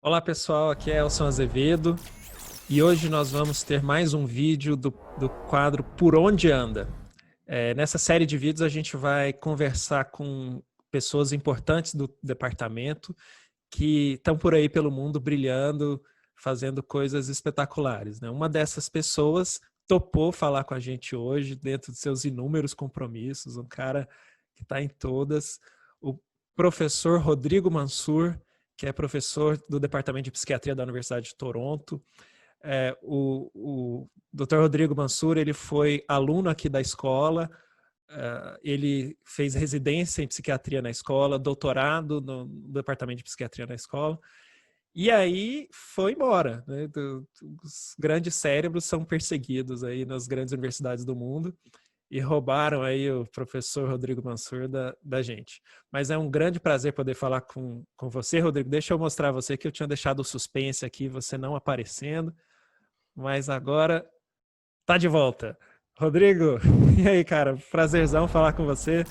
Olá pessoal, aqui é Elson Azevedo e hoje nós vamos ter mais um vídeo do quadro Por Onde Anda. Nessa série de vídeos a gente vai conversar com pessoas importantes do departamento que estão por aí pelo mundo brilhando, fazendo coisas espetaculares, né? Uma dessas pessoas topou falar com a gente hoje, dentro de seus inúmeros compromissos, um cara que está em todas, o professor Rodrigo Mansur, que é professor do Departamento de Psiquiatria da Universidade de Toronto. O Dr. Rodrigo Mansur, ele foi aluno aqui da escola, ele fez residência em psiquiatria na escola, doutorado no Departamento de Psiquiatria na escola, e aí foi embora, né? Os grandes cérebros são perseguidos aí nas grandes universidades do mundo, e roubaram aí o professor Rodrigo Mansur da gente. Mas é um grande prazer poder falar com você, Rodrigo. Deixa eu mostrar a você que eu tinha deixado o suspense aqui, você não aparecendo, mas agora tá de volta. Rodrigo, e aí, cara? Prazerzão falar com você.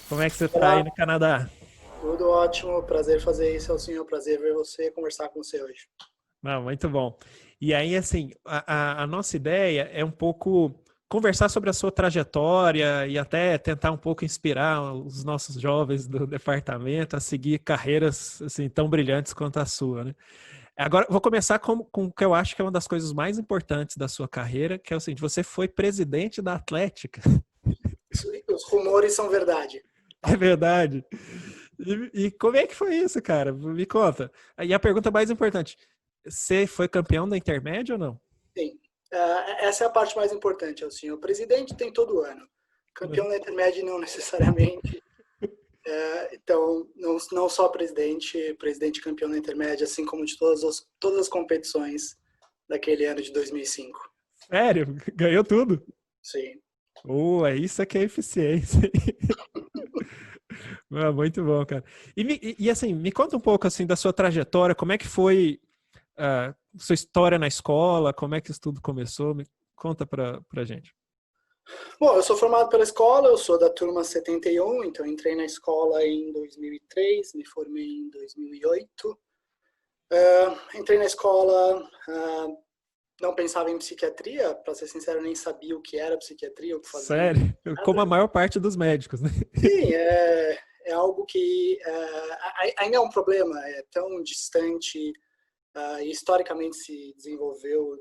Como é que você tá aí Olá, no Canadá? tudo ótimo. Prazer fazer isso, Elcinho. Prazer ver você conversar com você hoje. Não, muito bom. E aí, assim, a nossa ideia é um pouco conversar sobre a sua trajetória e até tentar um pouco inspirar os nossos jovens do departamento a seguir carreiras assim tão brilhantes quanto a sua, né? Agora, vou começar com o que eu acho que é uma das coisas mais importantes da sua carreira, que é o seguinte: você foi presidente da Atlética. Os rumores são verdade. É verdade. E como é que foi isso, cara? Me conta. E a pergunta mais importante: você foi campeão da Intermédia ou não? Sim. Essa é a parte mais importante, Elcinho. O presidente tem todo ano. Campeão da intermédia não necessariamente. Então, não só presidente campeão da intermédia, assim como de todas as competições daquele ano de 2005. Sério? Ganhou tudo? Sim. É isso que é eficiência. Muito bom, cara. Assim, me conta um pouco assim da sua trajetória, como é que foi sua história na escola, como é que isso tudo começou? Me conta pra gente. Bom, eu sou formado pela escola, eu sou da turma 71, então entrei na escola em 2003, me formei em 2008. Entrei na escola, não pensava em psiquiatria, para ser sincero, nem sabia o que era psiquiatria, o que fazia, Sério? Como a nada. maior parte dos médicos, né? Sim, é algo que ainda é um problema, é tão distante, e historicamente se desenvolveu,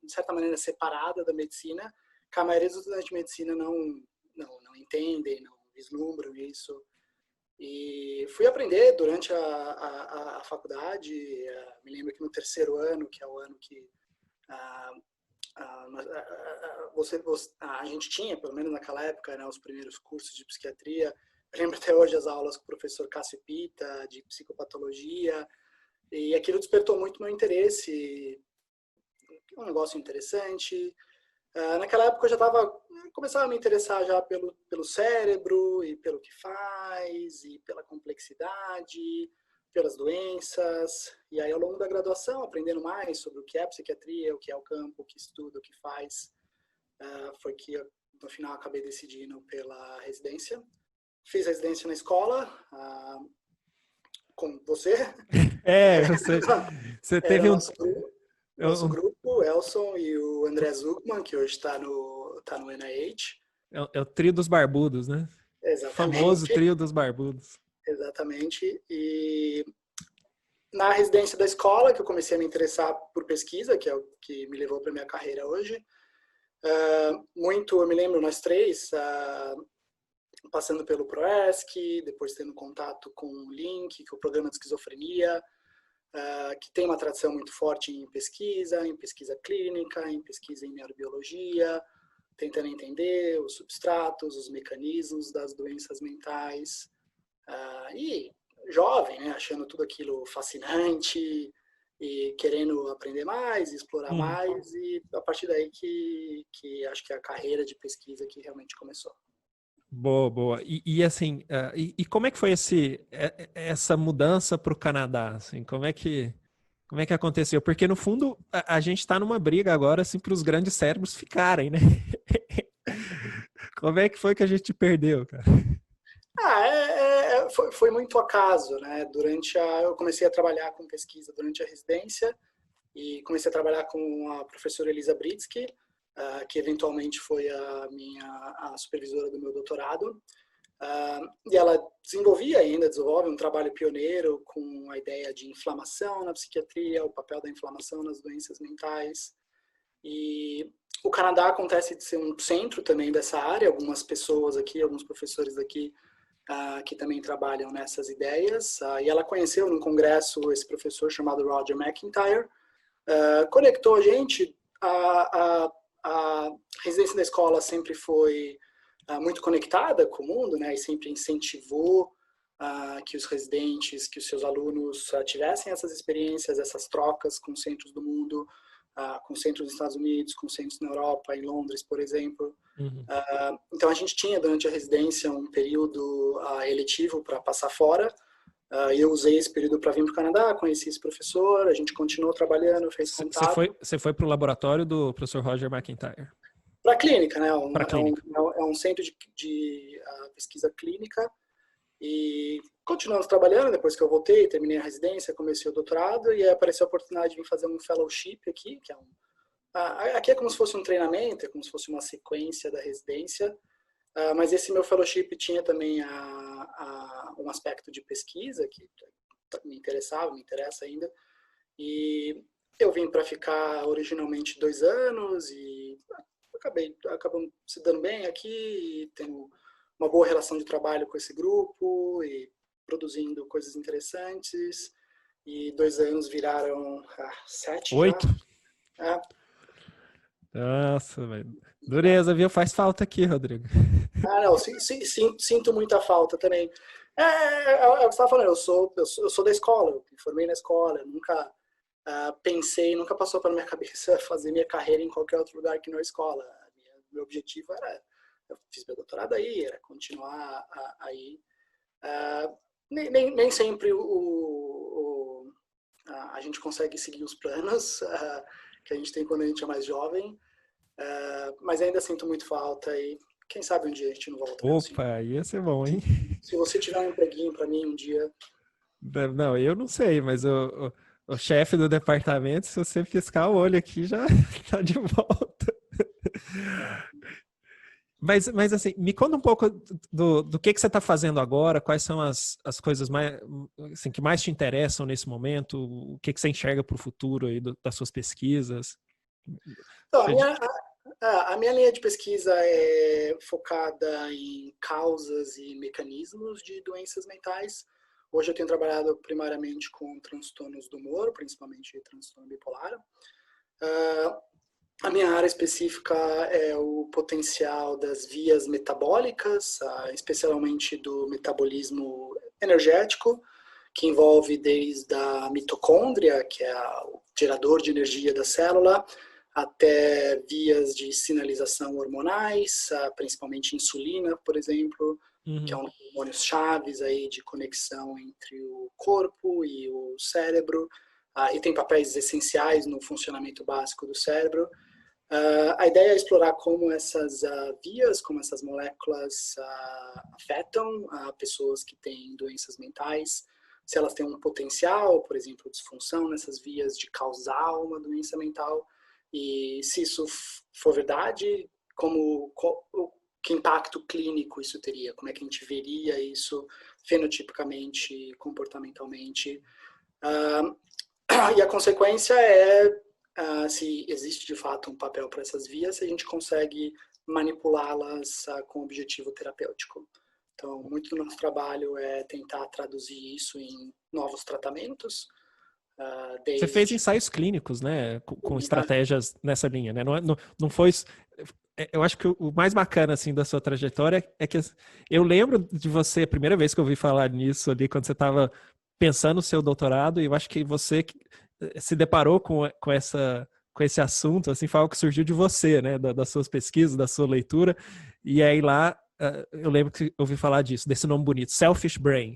de certa maneira, separada da medicina, que a maioria dos estudantes de medicina não entendem, não vislumbram isso. E fui aprender durante a faculdade, me lembro que no terceiro ano, que é o ano que ah, a gente tinha, pelo menos naquela época, né, os primeiros cursos de psiquiatria. Eu lembro até hoje as aulas com o professor Cássio Pita, de psicopatologia, e aquilo despertou muito meu interesse, um negócio interessante. Naquela época eu já começava a me interessar já pelo cérebro e pelo que faz e pela complexidade, pelas doenças. E aí ao longo da graduação, aprendendo mais sobre o que é psiquiatria, o que é o campo, o que estuda, o que faz, foi que eu, no final acabei decidindo pela residência. Fiz residência na escola, com você. Você Era teve o um, nosso um, grupo, o Elson e o André Zugman, que hoje tá no NIH. é o trio dos barbudos, né? Famoso Exatamente, trio dos barbudos. exatamente. E na residência da escola, que eu comecei a me interessar por pesquisa, que é o que me levou para minha carreira hoje. Eu me lembro, nós três, passando pelo ProESC, depois tendo contato com o LINC, que é o Programa de Esquizofrenia, que tem uma tradição muito forte em pesquisa clínica, em pesquisa em neurobiologia, tentando entender os substratos, os mecanismos das doenças mentais. E jovem, né, achando tudo aquilo fascinante e querendo aprender mais, explorar Uhum. mais, e a partir daí que acho que é a carreira de pesquisa que realmente começou. Boa, boa. Assim, como é que foi essa mudança para o Canadá? Assim, como é que aconteceu? Porque no fundo a gente está numa briga agora assim para os grandes cérebros ficarem, né? Como é que foi que a gente perdeu, cara? foi muito acaso, né? Eu comecei a trabalhar com pesquisa durante a residência e comecei a trabalhar com a professora Elisa Britsky, que eventualmente foi a supervisora do meu doutorado. E ela desenvolve um trabalho pioneiro com a ideia de inflamação na psiquiatria, o papel da inflamação nas doenças mentais. E o Canadá acontece de ser um centro também dessa área, algumas pessoas aqui, alguns professores aqui que também trabalham nessas ideias. E ela conheceu num congresso esse professor chamado Roger McIntyre, conectou a gente. A residência da escola sempre foi muito conectada com o mundo, né, e sempre incentivou que os residentes, que os seus alunos tivessem essas experiências, essas trocas com centros do mundo, com centros dos Estados Unidos, com centros na Europa, em Londres, por exemplo. Uhum. Então, a gente tinha, durante a residência, um período eletivo para passar fora. Eu usei esse período para vir para o Canadá, conheci esse professor, a gente continuou trabalhando, fez contato. Você foi para o laboratório do professor Roger McIntyre? Para a clínica, né? É um centro de pesquisa clínica. E continuamos trabalhando depois que eu voltei, terminei a residência, comecei o doutorado e aí apareceu a oportunidade de vir fazer um fellowship aqui, que aqui é como se fosse um treinamento, é como se fosse uma sequência da residência, mas esse meu fellowship tinha também um aspecto de pesquisa que me interessa ainda, e eu vim para ficar originalmente 2 anos e acabamos se dando bem aqui, e tenho uma boa relação de trabalho com esse grupo e produzindo coisas interessantes. E 2 anos viraram 7 8? já. Nossa, velho. Dureza, viu? Faz falta aqui, Rodrigo. Não, sinto muita falta também. É o que você estava falando, eu sou da escola, eu me formei na escola, eu nunca nunca passou pela minha cabeça fazer minha carreira em qualquer outro lugar que não a escola. Meu objetivo eu fiz meu doutorado aí, era continuar aí. Nem sempre a gente consegue seguir os planos que a gente tem quando a gente é mais jovem, mas ainda sinto muito falta e quem sabe um dia a gente não volta. Opa, ia ser bom, hein? Se você tiver um empreguinho para mim um dia... Não, eu não sei, mas o chefe do departamento, se você piscar o olho aqui, já tá de volta. Mas assim, me conta um pouco do que você está fazendo agora, quais são as coisas mais, assim, que mais te interessam nesse momento, o que você enxerga para o futuro aí das suas pesquisas? Então, a minha linha de pesquisa é focada em causas e mecanismos de doenças mentais. Hoje eu tenho trabalhado primariamente com transtornos do humor, principalmente transtorno bipolar. A minha área específica é o potencial das vias metabólicas, especialmente do metabolismo energético, que envolve desde a mitocôndria, que é o gerador de energia da célula, até vias de sinalização hormonais, principalmente insulina, por exemplo, que é um dos hormônios chaves aí de conexão entre o corpo e o cérebro, e tem papéis essenciais no funcionamento básico do cérebro. A ideia é explorar como essas vias, como essas moléculas afetam pessoas que têm doenças mentais, se elas têm um potencial, por exemplo, disfunção nessas vias de causar uma doença mental, e se isso for verdade, que impacto clínico isso teria, como é que a gente veria isso fenotipicamente, comportamentalmente. E a consequência é se existe de fato um papel para essas vias, se a gente consegue manipulá-las com objetivo terapêutico. Então, muito do nosso trabalho é tentar traduzir isso em novos tratamentos. Você fez ensaios clínicos, né, com estratégias nessa linha, né? Não foi... Eu acho que o mais bacana, assim, da sua trajetória é que eu lembro de você, a primeira vez que eu ouvi falar nisso ali, quando você estava pensando no seu doutorado, e eu acho que você se deparou com esse assunto, assim, foi algo que surgiu de você, né, das suas pesquisas, da sua leitura, e aí lá eu lembro que eu ouvi falar disso, desse nome bonito, Selfish Brain.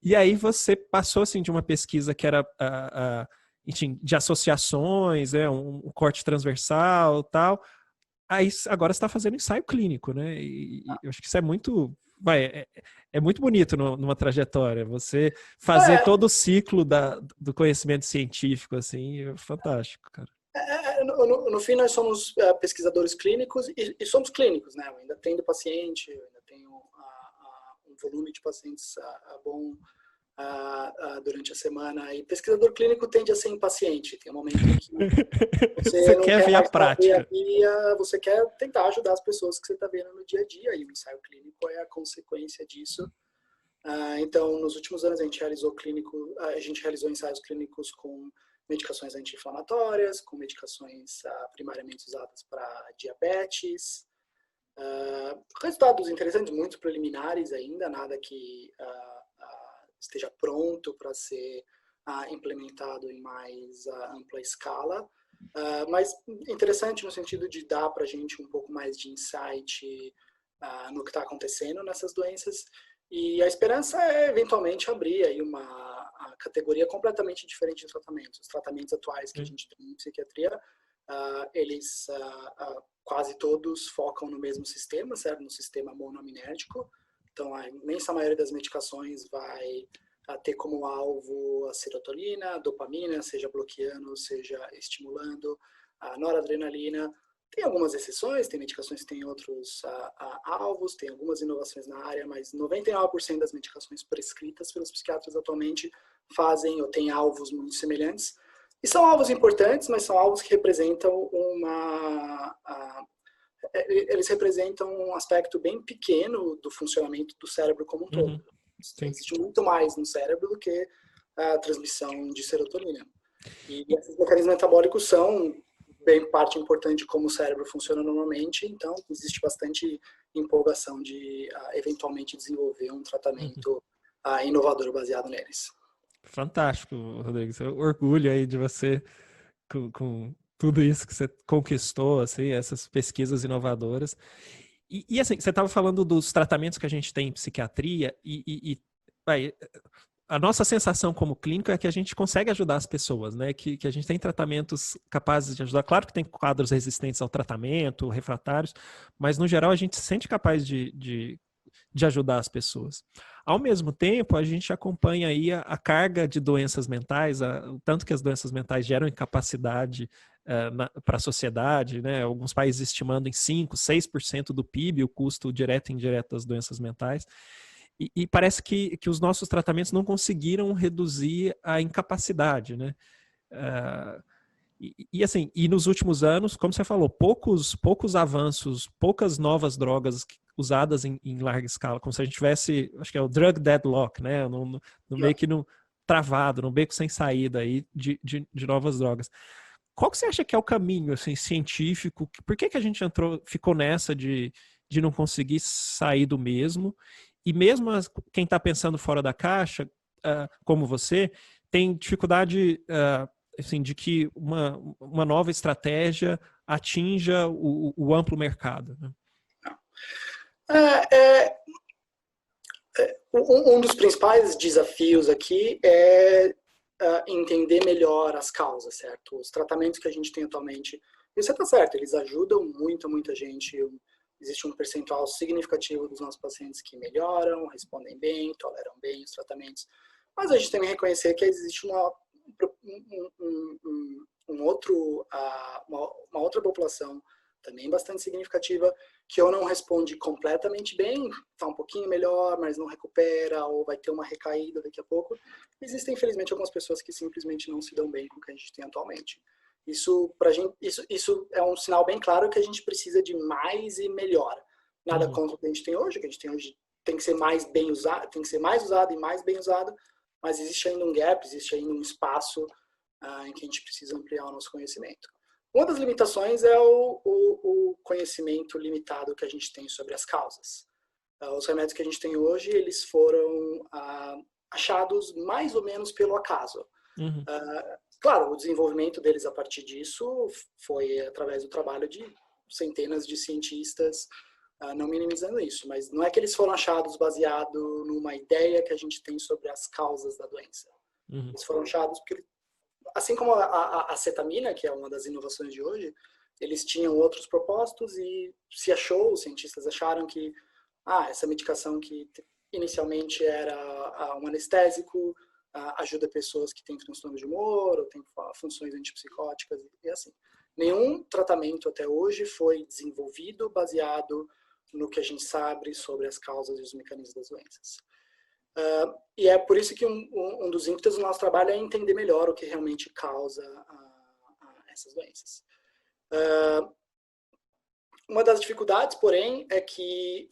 E aí você passou, assim, de uma pesquisa que era enfim, de associações, um corte transversal, tal, aí agora você está fazendo ensaio clínico, né? E eu acho que isso é muito... é muito bonito numa trajetória. Você fazer É, todo o ciclo do conhecimento científico, assim, é fantástico, cara. no fim, nós somos pesquisadores clínicos e somos clínicos, né? Eu ainda atendo paciente, eu ainda tenho um volume de pacientes bom durante a semana. E pesquisador clínico tende a ser impaciente. Tem um momento em que Você você não quer quer ver a mais fazer a prática. guia, você quer tentar ajudar as pessoas que você está vendo no dia a dia. E o ensaio clínico é a consequência disso. Então, nos últimos anos, a gente realizou ensaios clínicos com medicações anti-inflamatórias, com medicações primariamente usadas para diabetes. Resultados interessantes, muito preliminares ainda, nada que esteja pronto para ser implementado em mais ampla escala. Mas interessante no sentido de dar para a gente um pouco mais de insight no que está acontecendo nessas doenças. E a esperança é eventualmente abrir aí uma categoria completamente diferente de tratamentos. Os tratamentos atuais que a gente tem em psiquiatria, eles quase todos focam no mesmo sistema, certo? No sistema monoaminérgico. Então, a imensa maioria das medicações vai ter como alvo a serotonina, a dopamina, seja bloqueando, seja estimulando, a noradrenalina. Tem algumas exceções, tem medicações que têm outros alvos, tem algumas inovações na área, mas 99% das medicações prescritas pelos psiquiatras atualmente fazem ou têm alvos muito semelhantes. E são alvos importantes, mas são alvos que representam eles representam um aspecto bem pequeno do funcionamento do cérebro como um todo. Existe muito mais no cérebro do que a transmissão de serotonina. E esses mecanismos metabólicos são bem parte importante de como o cérebro funciona normalmente, então existe bastante empolgação de eventualmente desenvolver um tratamento inovador baseado neles. Fantástico, Rodrigo. Eu orgulho aí de você com tudo isso que você conquistou, assim, essas pesquisas inovadoras. E assim, você estava falando dos tratamentos que a gente tem em psiquiatria a nossa sensação como clínico é que a gente consegue ajudar as pessoas, né? Que a gente tem tratamentos capazes de ajudar. Claro que tem quadros resistentes ao tratamento, refratários, mas no geral a gente se sente capaz de ajudar as pessoas. Ao mesmo tempo, a gente acompanha aí a carga de doenças mentais, o tanto que as doenças mentais geram incapacidade para a sociedade, né? Alguns países estimando em 5%, 6% do PIB o custo direto e indireto das doenças mentais. E parece que os nossos tratamentos não conseguiram reduzir a incapacidade, né? Assim, e nos últimos anos, como você falou, poucos avanços, poucas novas drogas usadas em larga escala, como se a gente tivesse, acho que é o drug deadlock, né? No meio que travado, no beco sem saída aí de novas drogas. Qual que você acha que é o caminho assim, científico? Por que a gente ficou nessa de não conseguir sair do mesmo? E mesmo quem está pensando fora da caixa, como você, tem dificuldade assim, de que uma nova estratégia atinja o amplo mercado. Né? Um dos principais desafios aqui é entender melhor as causas, certo? Os tratamentos que a gente tem atualmente, e você está certo, eles ajudam muita gente. Existe um percentual significativo dos nossos pacientes que melhoram, respondem bem, toleram bem os tratamentos. Mas a gente tem que reconhecer que existe uma outra população também bastante significativa que ou não responde completamente bem, está um pouquinho melhor, mas não recupera, ou vai ter uma recaída daqui a pouco. Existem, infelizmente, algumas pessoas que simplesmente não se dão bem com o que a gente tem atualmente. Isso é um sinal bem claro que a gente precisa de mais e melhor. Nada contra o que a gente tem hoje, tem que ser mais bem usado, tem que ser mais usado e mais bem usado, mas existe ainda um gap, existe ainda um espaço em que a gente precisa ampliar o nosso conhecimento. Uma das limitações é o conhecimento limitado que a gente tem sobre as causas. Os remédios que a gente tem hoje, eles foram achados mais ou menos pelo acaso. Claro, o desenvolvimento deles a partir disso foi através do trabalho de centenas de cientistas, não minimizando isso, mas não é que eles foram achados baseado numa ideia que a gente tem sobre as causas da doença. Eles foram achados porque, assim como a acetamina, que é uma das inovações de hoje, eles tinham outros propósitos e os cientistas acharam que essa medicação que inicialmente era um anestésico ajuda pessoas que têm transtorno de humor ou têm funções antipsicóticas e assim. Nenhum tratamento até hoje foi desenvolvido baseado no que a gente sabe sobre as causas e os mecanismos das doenças. E é por isso que um dos ímpetos do nosso trabalho é entender melhor o que realmente causa essas doenças. Uma das dificuldades, porém, é que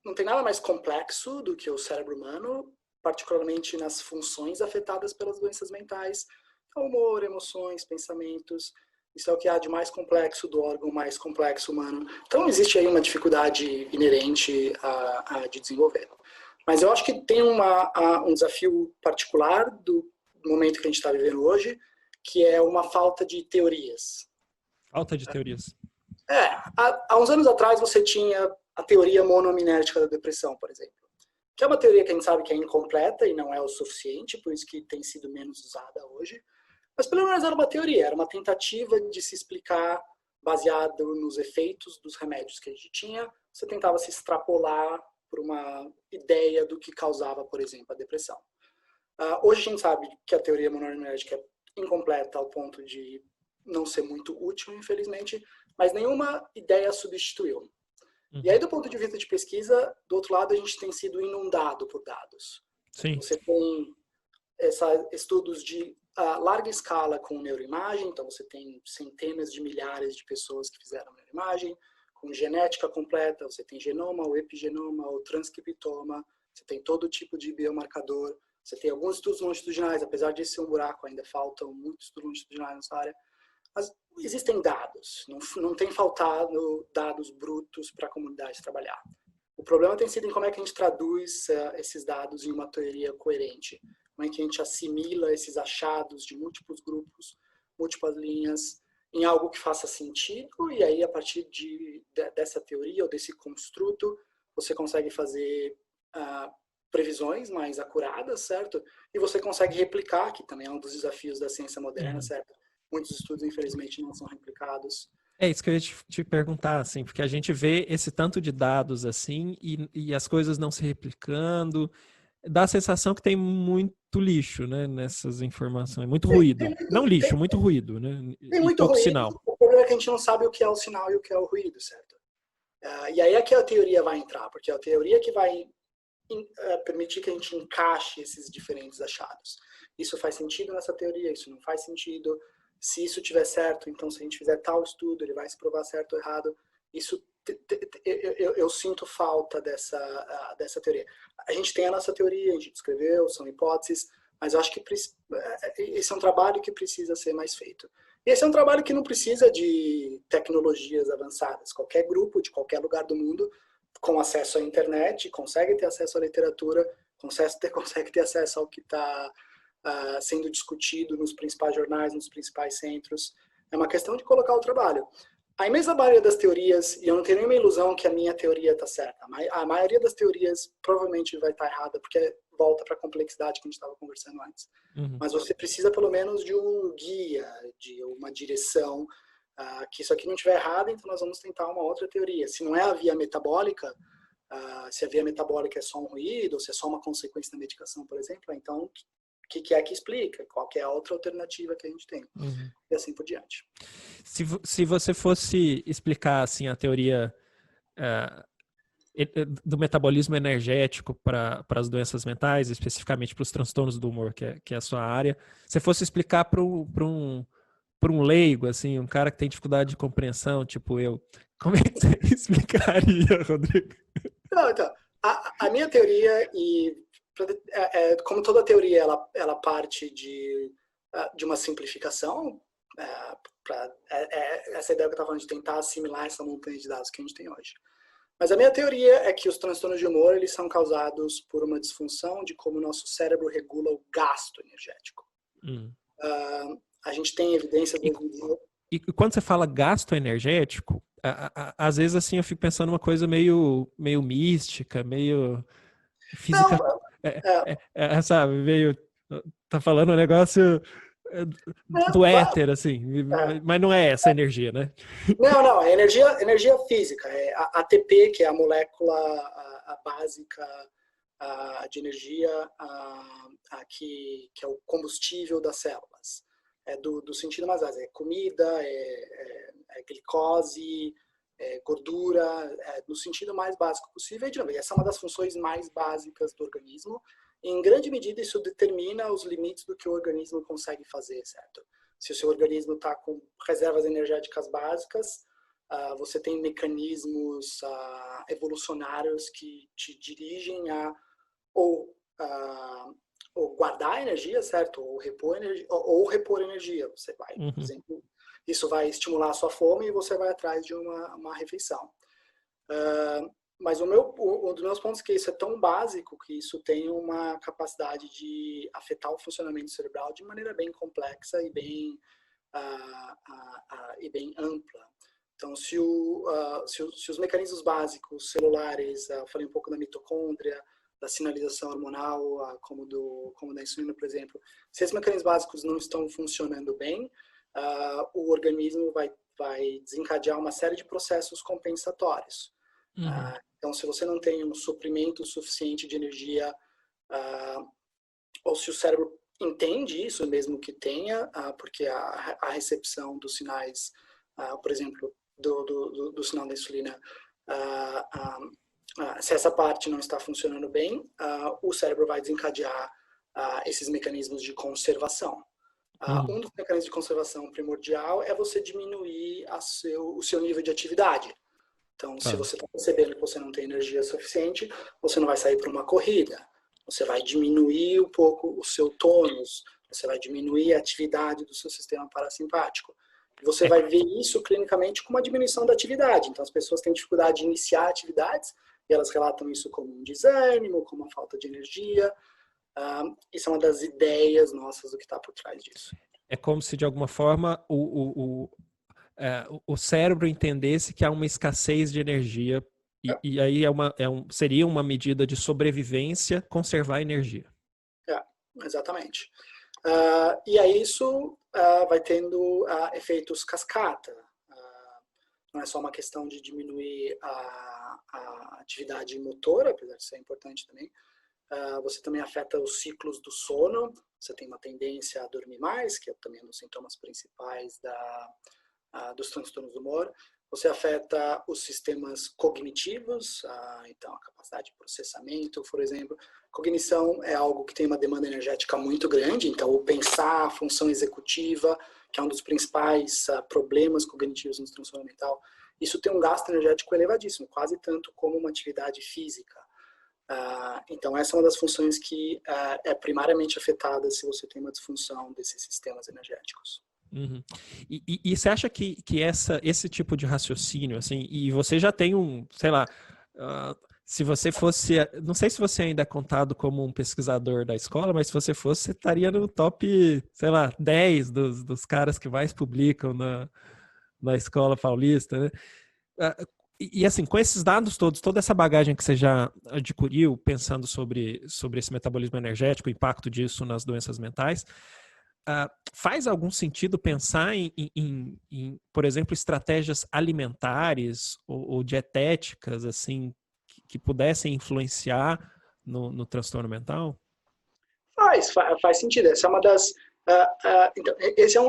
não tem nada mais complexo do que o cérebro humano, particularmente nas funções afetadas pelas doenças mentais, humor, emoções, pensamentos. Isso é o que há de mais complexo do órgão mais complexo humano. Então, existe aí uma dificuldade inerente de desenvolver. Mas eu acho que tem um desafio particular do momento que a gente está vivendo hoje, que é uma falta de teorias. Falta de teorias. Há uns anos atrás você tinha a teoria monoaminética da depressão, por exemplo, que é uma teoria que a gente sabe que é incompleta e não é o suficiente, por isso que tem sido menos usada hoje. Mas pelo menos era uma teoria, era uma tentativa de se explicar baseado nos efeitos dos remédios que a gente tinha. Você tentava se extrapolar por uma ideia do que causava, por exemplo, a depressão. Hoje a gente sabe que a teoria monoaminética é incompleta ao ponto de não ser muito útil, infelizmente, mas nenhuma ideia substituiu. Uhum. E aí, do ponto de vista de pesquisa, do outro lado, a gente tem sido inundado por dados. Sim. Você tem estudos de larga escala com neuroimagem, então você tem centenas de milhares de pessoas que fizeram neuroimagem, com genética completa, você tem genoma, o epigenoma, o transcriptoma, você tem todo tipo de biomarcador, você tem alguns estudos longitudinais, apesar de ser um buraco, ainda faltam muitos estudos longitudinais nessa área, mas existem dados, não tem faltado dados brutos para a comunidade trabalhar. O problema tem sido em como é que a gente traduz esses dados em uma teoria coerente, como é que a gente assimila esses achados de múltiplos grupos, múltiplas linhas, em algo que faça sentido, e aí a partir dessa teoria ou desse construto, você consegue fazer previsões mais acuradas, certo? E você consegue replicar, que também é um dos desafios da ciência moderna, certo? Muitos estudos, infelizmente, não são replicados. É isso que eu ia te perguntar, assim, porque a gente vê esse tanto de dados, assim, e as coisas não se replicando, dá a sensação que tem muito lixo, né, nessas informações, muito ruído. Não lixo, muito ruído, né? Tem muito pouco ruído. Sinal. O problema é que a gente não sabe o que é o sinal e o que é o ruído, certo? E aí é que a teoria vai entrar, porque é a teoria que vai permitir que a gente encaixe esses diferentes achados. Isso faz sentido nessa teoria, isso não faz sentido. Se isso tiver certo, então se a gente fizer tal estudo, ele vai se provar certo ou errado. Isso eu sinto falta dessa teoria. A gente tem a nossa teoria, a gente escreveu, são hipóteses, mas eu acho que esse é um trabalho que precisa ser mais feito. E esse é um trabalho que não precisa de tecnologias avançadas. Qualquer grupo de qualquer lugar do mundo, com acesso à internet, consegue ter acesso à literatura, consegue ter acesso ao que está sendo discutido nos principais jornais, nos principais centros. É uma questão de colocar o trabalho. A imensa maioria das teorias, e eu não tenho nenhuma ilusão que a minha teoria está certa, a maioria das teorias provavelmente vai estar errada, porque volta para a complexidade que a gente estava conversando antes. Uhum. Mas você precisa pelo menos de um guia, de uma direção, que isso aqui não estiver errado, então nós vamos tentar uma outra teoria. Se não é a via metabólica, se a via metabólica é só um ruído, ou se é só uma consequência da medicação, por exemplo, então o que é que explica? Qual que é a outra alternativa que a gente tem? Uhum. E assim por diante. Se você fosse explicar assim, a teoria do metabolismo energético para as doenças mentais, especificamente para os transtornos do humor, que é a sua área, se fosse explicar para um leigo, assim, um cara que tem dificuldade de compreensão, tipo eu, como é que você explicaria, Rodrigo? Não, então, a minha teoria, como toda teoria, ela parte de uma simplificação, essa ideia que eu estava falando de tentar assimilar essa montanha de dados que a gente tem hoje. Mas a minha teoria é que os transtornos de humor eles são causados por uma disfunção de como o nosso cérebro regula o gasto energético. A gente tem evidência... E quando você fala gasto energético, às vezes assim eu fico pensando uma coisa meio mística, meio física... Não, sabe, meio... Tá falando um negócio do éter, assim, É. mas não é essa energia, né? Não, é energia física, é a ATP, que é a molécula a básica de energia que é o combustível das células. É do sentido mais básico, é comida, é glicose, gordura, no sentido mais básico possível. E, de novo, essa é uma das funções mais básicas do organismo. E, em grande medida, isso determina os limites do que o organismo consegue fazer, certo? Se o seu organismo está com reservas energéticas básicas, você tem mecanismos evolucionários que te dirigem a ou, ou guardar energia, certo? Ou repor energia. Você vai, por exemplo, isso vai estimular a sua fome e você vai atrás de uma refeição. Mas um dos meus pontos é que isso é tão básico que isso tem uma capacidade de afetar o funcionamento cerebral de maneira bem complexa e bem ampla. Então, se os mecanismos básicos celulares, eu falei um pouco da mitocôndria, da sinalização hormonal, como da insulina, por exemplo, se esses mecanismos básicos não estão funcionando bem, o organismo vai desencadear uma série de processos compensatórios. Então, se você não tem um suprimento suficiente de energia, ou se o cérebro entende isso, mesmo que tenha, porque a recepção dos sinais, por exemplo, do sinal da insulina, se essa parte não está funcionando bem, o cérebro vai desencadear esses mecanismos de conservação. Um dos mecanismos de conservação primordial é você diminuir o seu nível de atividade. Então, se você está percebendo que você não tem energia suficiente, você não vai sair para uma corrida. Você vai diminuir um pouco o seu tônus, você vai diminuir a atividade do seu sistema parasimpático. E você vai ver isso clinicamente como uma diminuição da atividade. Então, as pessoas têm dificuldade de iniciar atividades e elas relatam isso como um desânimo, como uma falta de energia. Isso é uma das ideias nossas do que está por trás disso. É como se, de alguma forma, o cérebro entendesse que há uma escassez de energia e aí seria uma medida de sobrevivência conservar a energia. Exatamente. E aí isso vai tendo efeitos cascata. Não é só uma questão de diminuir a atividade motora, apesar de ser importante também. Você também afeta os ciclos do sono. Você tem uma tendência a dormir mais, que é também um dos sintomas principais dos transtornos do humor. Você afeta os sistemas cognitivos, então a capacidade de processamento, por exemplo. Cognição é algo que tem uma demanda energética muito grande, então o pensar, a função executiva, que é um dos principais problemas cognitivos no transtorno mental, isso tem um gasto energético elevadíssimo, quase tanto como uma atividade física. Então essa é uma das funções que é primariamente afetada se você tem uma disfunção desses sistemas energéticos. E você acha que esse tipo de raciocínio, assim, e você já tem sei lá, se você fosse, não sei se você ainda é contado como um pesquisador da escola, mas se você fosse, você estaria no top, sei lá, 10 dos caras que mais publicam na escola paulista, né? E assim, com esses dados todos, toda essa bagagem que você já adquiriu, pensando sobre esse metabolismo energético, o impacto disso nas doenças mentais, faz algum sentido pensar em, por exemplo, estratégias alimentares ou dietéticas assim que pudessem influenciar no transtorno mental? Faz sentido. Essa é uma das. Então,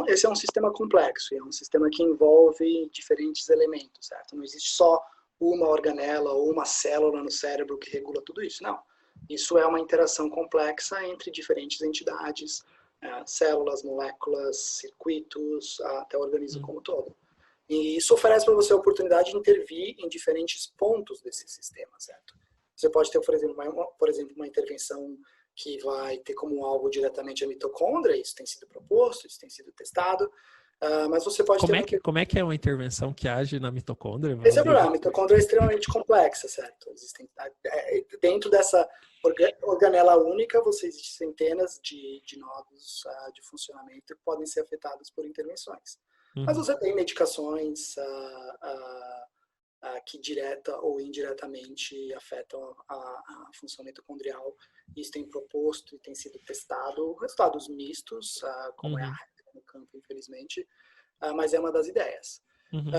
esse é um sistema complexo, é um sistema que envolve diferentes elementos, certo? Não existe só uma organela ou uma célula no cérebro que regula tudo isso, não. Isso é uma interação complexa entre diferentes entidades, células, moléculas, circuitos, até o organismo como um todo. E isso oferece para você a oportunidade de intervir em diferentes pontos desse sistema, certo? Você pode ter, por exemplo, uma intervenção que vai ter como alvo diretamente a mitocôndria, isso tem sido proposto, isso tem sido testado, mas você pode Como é que é uma intervenção que age na mitocôndria? Esse é o problema, a mitocôndria é extremamente complexa, certo? Dentro dessa organela única, existem centenas de nodos de funcionamento que podem ser afetados por intervenções. Mas você tem medicações que direta ou indiretamente afetam a função mitocondrial. Isso tem proposto e tem sido testado, resultados mistos, como é infelizmente, mas é uma das ideias. Uhum.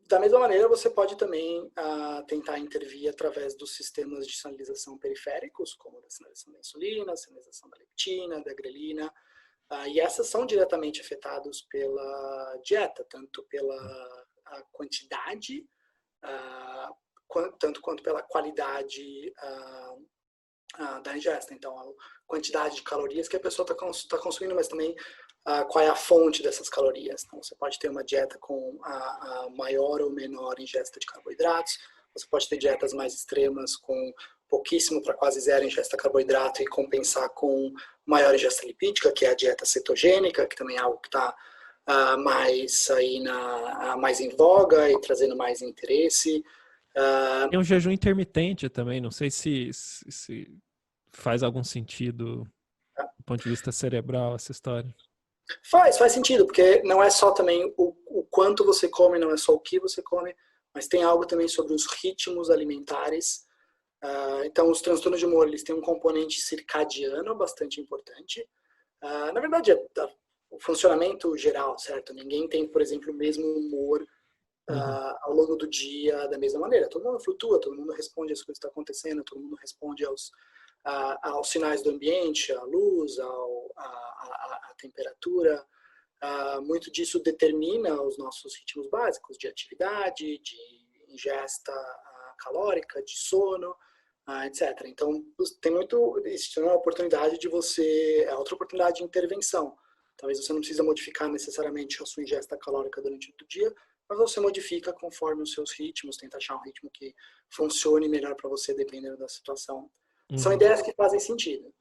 Da mesma maneira, você pode também tentar intervir através dos sistemas de sinalização periféricos, como a sinalização da insulina, a sinalização da leptina, da grelina, e essas são diretamente afetados pela dieta, tanto pela quantidade, tanto quanto pela qualidade da ingesta. Então, a quantidade de calorias que a pessoa está consumindo, mas também qual é a fonte dessas calorias. Então, você pode ter uma dieta com a maior ou menor ingesta de carboidratos, você pode ter dietas mais extremas com pouquíssimo para quase zero ingesta de carboidrato e compensar com maior ingesta lipídica, que é a dieta cetogênica, que também é algo que está mais aí mais em voga e trazendo mais interesse. Tem um jejum intermitente também, não sei se faz algum sentido do ponto de vista cerebral essa história. Faz sentido, porque não é só também o quanto você come, não é só o que você come, mas tem algo também sobre os ritmos alimentares. Então, os transtornos de humor, eles têm um componente circadiano bastante importante. Na verdade, o funcionamento geral, certo? Ninguém tem, por exemplo, o mesmo humor ao longo do dia da mesma maneira. Todo mundo flutua, todo mundo responde às coisas que estão acontecendo, todo mundo responde aos sinais do ambiente, à luz, à temperatura. Muito disso determina os nossos ritmos básicos de atividade, de ingesta calórica, de sono, etc. Então, existe uma oportunidade de outra oportunidade de intervenção. Talvez você não precisa modificar necessariamente a sua ingesta calórica durante o dia, mas você modifica conforme os seus ritmos, tenta achar um ritmo que funcione melhor para você, dependendo da situação. São ideias que fazem sentido.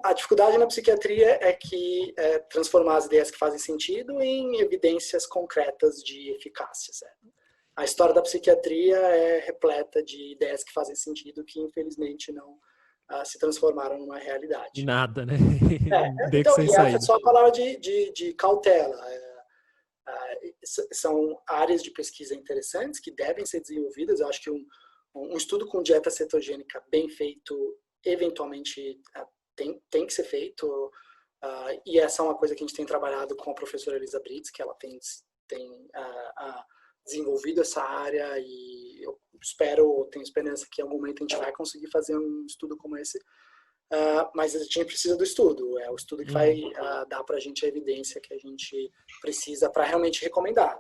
A dificuldade na psiquiatria é que transformar as ideias que fazem sentido em evidências concretas de eficácia, certo? A história da psiquiatria é repleta de ideias que fazem sentido que, infelizmente, não se transformaram numa realidade. Nada, né? Então, e essa é só a palavra de cautela. São áreas de pesquisa interessantes que devem ser desenvolvidas. Eu acho que um estudo com dieta cetogênica bem feito, eventualmente, tem que ser feito. E essa é uma coisa que a gente tem trabalhado com a professora Elisa Brits, que ela tem desenvolvido essa área, e eu tenho esperança que em algum momento a gente vai conseguir fazer um estudo como esse. Mas a gente precisa do estudo. É o estudo que vai dar para a gente a evidência que a gente precisa para realmente recomendar.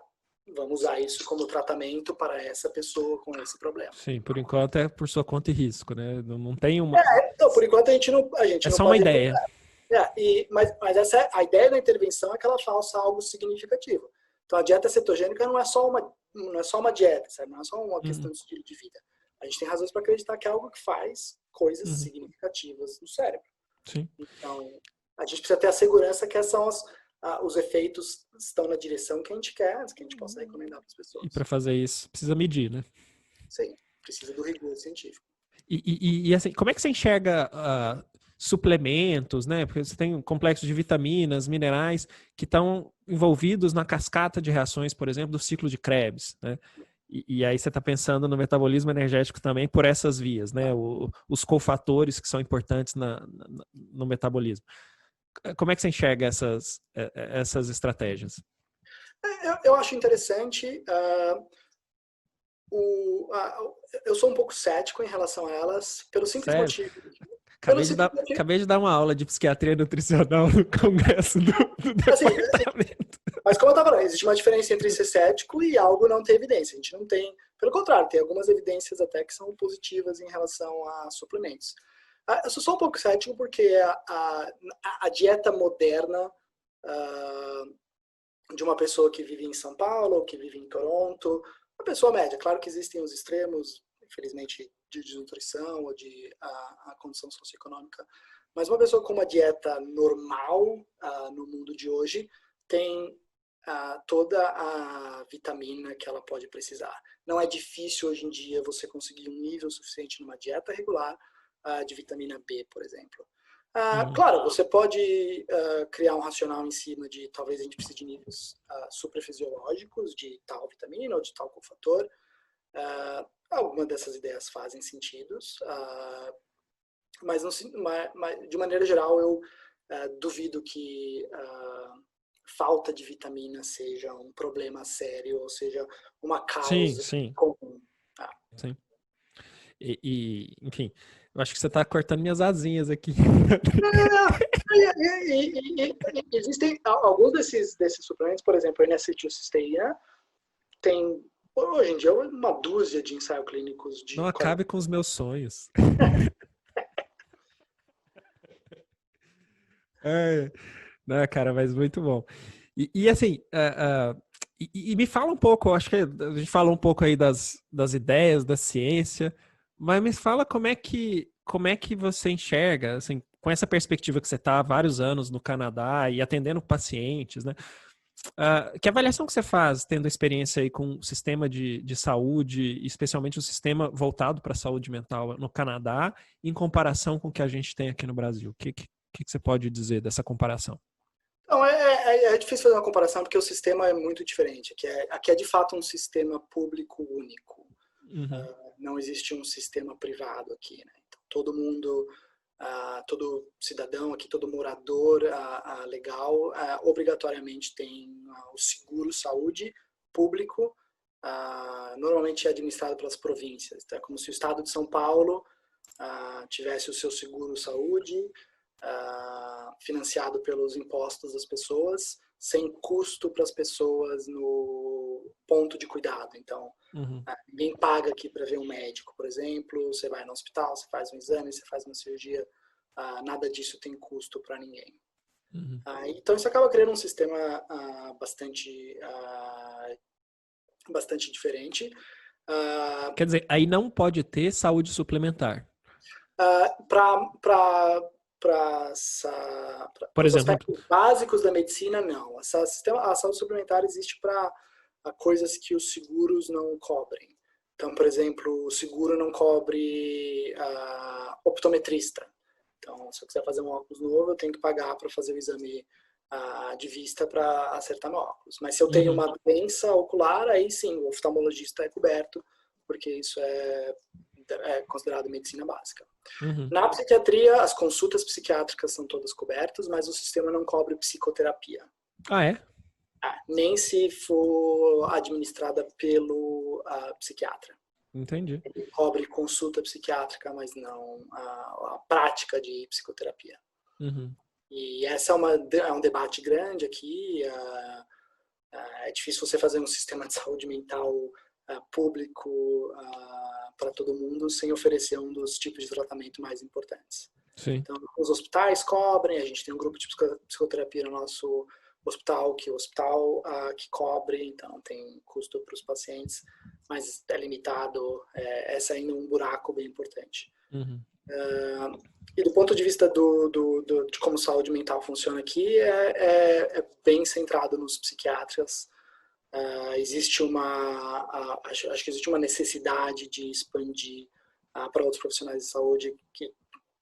Vamos usar isso como tratamento para essa pessoa com esse problema. Sim, por enquanto é por sua conta e risco, né? Não tem uma... Então, por enquanto a gente não só pode... uma ideia. Mas a ideia da intervenção é que ela faça algo significativo. Então, a dieta cetogênica não é só uma dieta, sabe? Não é só uma questão de estilo de vida. A gente tem razões para acreditar que é algo que faz coisas significativas no cérebro. Sim. Então, a gente precisa ter a segurança que os efeitos estão na direção que a gente quer, que a gente possa recomendar para as pessoas. E para fazer isso, precisa medir, né? Sim, precisa do rigor científico. E assim, como é que você enxerga suplementos, né? Porque você tem um complexo de vitaminas, minerais, que estão envolvidos na cascata de reações, por exemplo, do ciclo de Krebs, né? E aí você está pensando no metabolismo energético também por essas vias, né? Os cofatores que são importantes no metabolismo. Como é que você enxerga essas estratégias? Eu acho interessante. Eu sou um pouco cético em relação a elas, pelo simples motivo. Acabei de dar uma aula de psiquiatria nutricional no congresso do departamento. Mas como eu estava falando, existe uma diferença entre ser cético e algo não ter evidência. A gente não tem, pelo contrário, tem algumas evidências até que são positivas em relação a suplementos. Eu sou só um pouco cético porque a dieta moderna de uma pessoa que vive em São Paulo ou que vive em Toronto, uma pessoa média, claro que existem os extremos, infelizmente, de desnutrição ou de a condição socioeconômica, mas uma pessoa com uma dieta normal no mundo de hoje tem toda a vitamina que ela pode precisar. Não é difícil hoje em dia você conseguir um nível suficiente numa dieta regular de vitamina B, por exemplo. Claro, você pode criar um racional em cima de talvez a gente precise de níveis suprafisiológicos de tal vitamina ou de tal cofator. Algumas dessas ideias fazem sentido, mas de maneira geral duvido que falta de vitamina seja um problema sério, ou seja, uma Sim, causa sim, comum. sim. Enfim, eu acho que você está cortando minhas asinhas aqui. Existem alguns desses suplementos, por exemplo, a N-acetilcisteína, tem, hoje em dia, uma dúzia de ensaios clínicos Não de acabe com os meus sonhos. É, né, cara, mas muito bom. Assim, me fala um pouco, eu acho que a gente falou um pouco aí das ideias, da ciência, mas me fala como é que você enxerga, assim, com essa perspectiva que você está há vários anos no Canadá e atendendo pacientes, né? Que avaliação que você faz tendo experiência aí com o sistema de saúde, especialmente o sistema voltado para a saúde mental no Canadá, em comparação com o que a gente tem aqui no Brasil? O que você pode dizer dessa comparação? Não, é difícil fazer uma comparação porque o sistema é muito diferente. Aqui é de fato um sistema público único. Uhum. Não existe um sistema privado aqui, né? Então, todo mundo, todo cidadão aqui, todo morador legal, obrigatoriamente tem o seguro saúde público, normalmente é administrado pelas províncias. Então, é como se o estado de São Paulo tivesse o seu seguro saúde, financiado pelos impostos das pessoas, sem custo para as pessoas no ponto de cuidado. Então, Uhum. ninguém paga aqui para ver um médico, por exemplo. Você vai no hospital, você faz um exame, você faz uma cirurgia. Nada disso tem custo para ninguém. Uhum. Então, isso acaba criando um sistema bastante diferente. Quer dizer, aí não pode ter saúde suplementar. Para Por os exemplo, aspectos básicos da medicina, não. A saúde suplementar existe para coisas que os seguros não cobrem. Então, por exemplo, o seguro não cobre optometrista. Então, se eu quiser fazer um óculos novo, eu tenho que pagar para fazer o exame de vista para acertar meu óculos. Mas se eu tenho uhum. uma doença ocular, aí sim, o oftalmologista é coberto, porque isso é considerado medicina básica. Uhum. Na psiquiatria, as consultas psiquiátricas são todas cobertas, mas o sistema não cobre psicoterapia. Ah, é? Nem se for administrada pelo psiquiatra. Entendi. Ele cobre consulta psiquiátrica, mas não a prática de psicoterapia. Uhum. E essa é um debate grande aqui. É difícil você fazer um sistema de saúde mental público para todo mundo sem oferecer um dos tipos de tratamento mais importantes. Sim. Então, os hospitais cobrem, a gente tem um grupo de psicoterapia no nosso hospital, que é o hospital que cobre, então não tem custo para os pacientes, mas é limitado, essa ainda é um buraco bem importante. Uhum. E do ponto de vista de como saúde mental funciona aqui, é bem centrado nos psiquiatras. Existe acho que existe uma necessidade de expandir para outros profissionais de saúde que